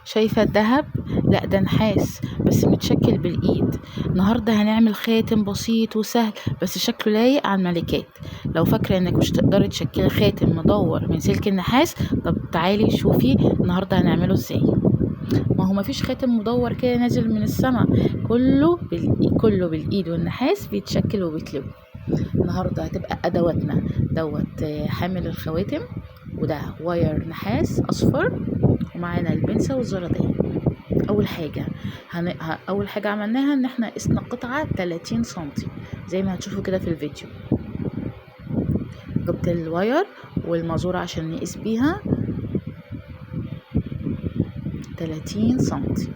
شايفة الدهب؟ لا ده نحاس بس متشكل بالايد. النهاردة هنعمل خاتم بسيط وسهل بس شكله لايق على الملكات. لو فاكرة انك مش تقدري تشكلي خاتم مدور من سلك النحاس، طب تعالي شوفي النهاردة هنعمله ازاي. ما هو مفيش خاتم مدور كده نازل من السما، كله بالايد والنحاس بيتشكل وبيتلوي. النهارده هتبقى ادواتنا دوت حامل الخواتم، وده واير نحاس اصفر، ومعانا البنسة والزرادية. اول حاجة عملناها ان احنا قسنا قطعة 30 سنتي زي ما هتشوفوا كده في الفيديو. جبت الواير والمازورة عشان نقيس بيها 30 سنتي.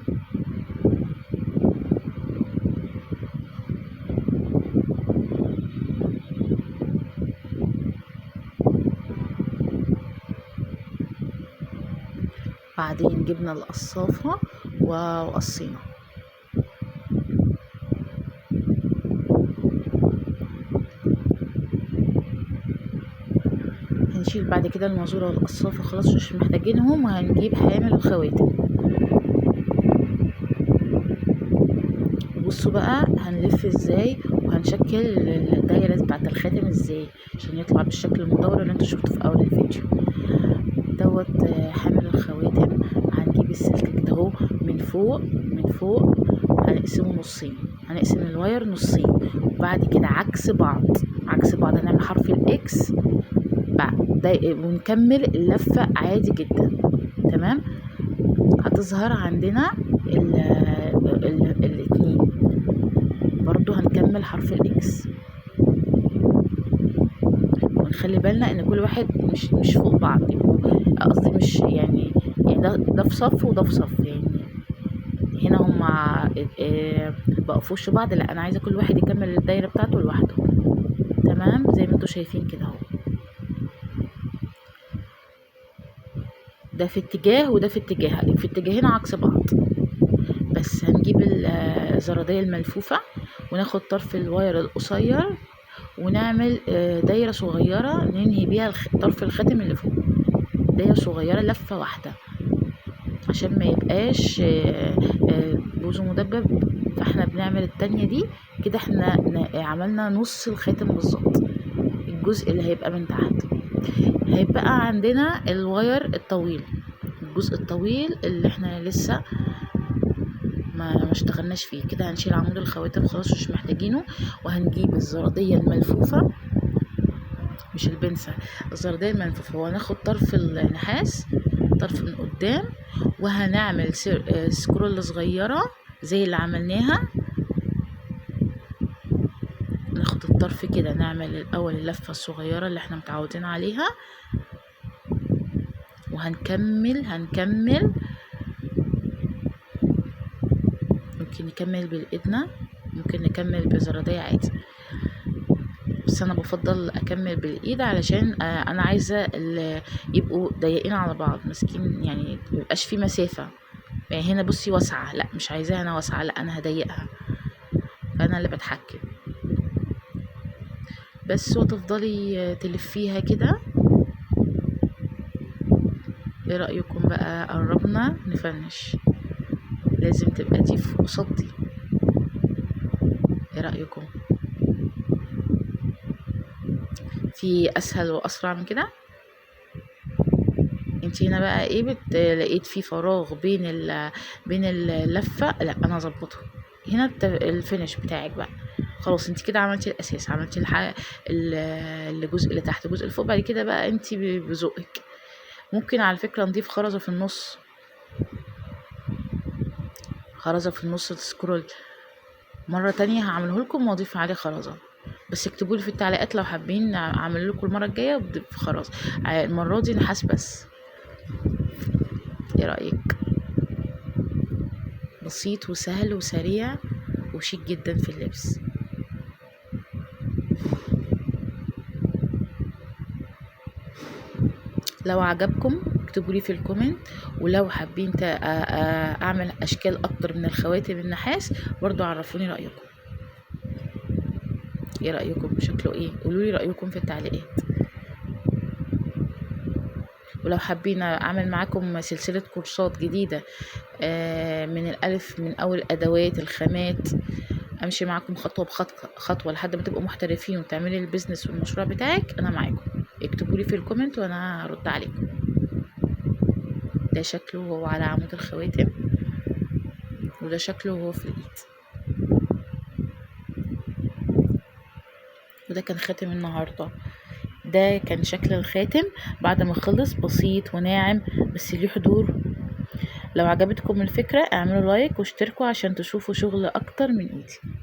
بعدين جبنا القصافة وقصينا. هنشيل بعد كده المازورة والقصافة، خلاص مش محتاجينهم، وهنجيب حامل الخواتم. بصوا بقى هنلف ازاي وهنشكل الدايرة بتاعت الخاتم ازاي عشان يطلع بالشكل المدور اللي انتوا شفتوه في اول الفيديو دوت. حامل الخواتم هنجيب السلك كده اهو من فوق هنقسمه نصين، هنقسم الواير نصين، وبعد كده عكس بعض هنعمل حرف الاكس ونكمل اللفة عادي جدا. تمام، هتظهر عندنا الاتنين برضو هنكمل حرف الاكس، ونخلي بالنا ان كل واحد مش فوق بعض، قصدي مش يعني ده في صف وده في صف، يعني هنا هما بقوا في وش بعض، لا انا عايزه كل واحد يكمل الدايره بتاعته لوحده. تمام زي ما انتوا شايفين كده اهو، ده في اتجاه وده في اتجاه، في اتجاهين عكس بعض. بس هنجيب الزرادية الملفوفة وناخد طرف الواير القصير ونعمل دايرة صغيرة ننهي بيها طرف الخاتم اللي فوق، دايرة صغيرة لفة واحدة عشان ما يبقاش بوزه مدبب. فاحنا بنعمل التانية دي كده، احنا عملنا نص الخاتم بالظبط. الجزء اللي هيبقى من تحت هيبقى عندنا الواير الطويل، الجزء الطويل اللي احنا لسه ما اشتغلناش فيه. كده هنشيل عمود الخواتم خلاص مش محتاجينه، وهنجيب الزرادية الملفوفة مش البنسة، الزرادية الملفوفة، وهناخد طرف النحاس طرف من قدام، وهنعمل سكرول صغيرة زي اللي عملناها. ناخد الطرف كده نعمل الاول اللفة الصغيرة اللي احنا متعودين عليها، وهنكمل ممكن نكمل بالايدنا، ممكن نكمل بزرادية عادي، بس انا بفضل اكمل بالايد علشان انا عايزه يبقوا ضيقين على بعض ماسكين، يعني ميبقاش في مسافه. يعني هنا بصي واسعه، لا مش عايزاها انا واسعه، لا انا هضيقها، فانا اللي بتحكم بس. وتفضلي تلفيها كده. ايه رايكم بقى؟ قربنا نفنش، لازم تبقى دي في قصاد دي. ايه رايكم؟ في اسهل واسرع من كده؟ انت هنا بقى ايه لقيت في فراغ بين اللفه، لا انا اظبطه هنا. الفينش بتاعك بقى خلاص، انت كده عملتي الاساس، عملتي الجزء اللي تحت الجزء اللي فوق. بعد كده بقى انت بذوقك ممكن على فكره نضيف خرزه في النص، خرزه في النص سكرول. مره تانية هعمله لكم واضيف عليه خرزه، بس اكتبوا لي في التعليقات لو حابين اعمل لكم المره الجايه بضيف خرزه. المره دي نحاس بس. ايه رايك؟ بسيط وسهل وسريع وشيك جدا في اللبس. لو عجبكم اكتبوا لي في الكومنت، ولو حابين اعمل اشكال اكتر من الخواتم النحاس برضو عرفوني رايكم. ايه رايكم؟ شكله ايه؟ قولوا لي رايكم في التعليقات. ولو حابين اعمل معاكم سلسلة كورسات جديدة من الالف، من اول الادوات، الخامات، امشي معاكم خطوة بخطوة لحد ما تبقوا محترفين وتعملي البيزنس والمشروع بتاعك، انا معاكم. اكتبوا لي في الكومنت وانا هرد عليكم. ده شكله هو على عمود الخواتم، وده شكله هو في الايد. وده كان خاتم النهاردة. ده كان شكل الخاتم بعد ما خلص، بسيط وناعم بس ليه حضور. لو عجبتكم الفكرة اعملوا لايك واشتركوا عشان تشوفوا شغل اكتر من ايدي.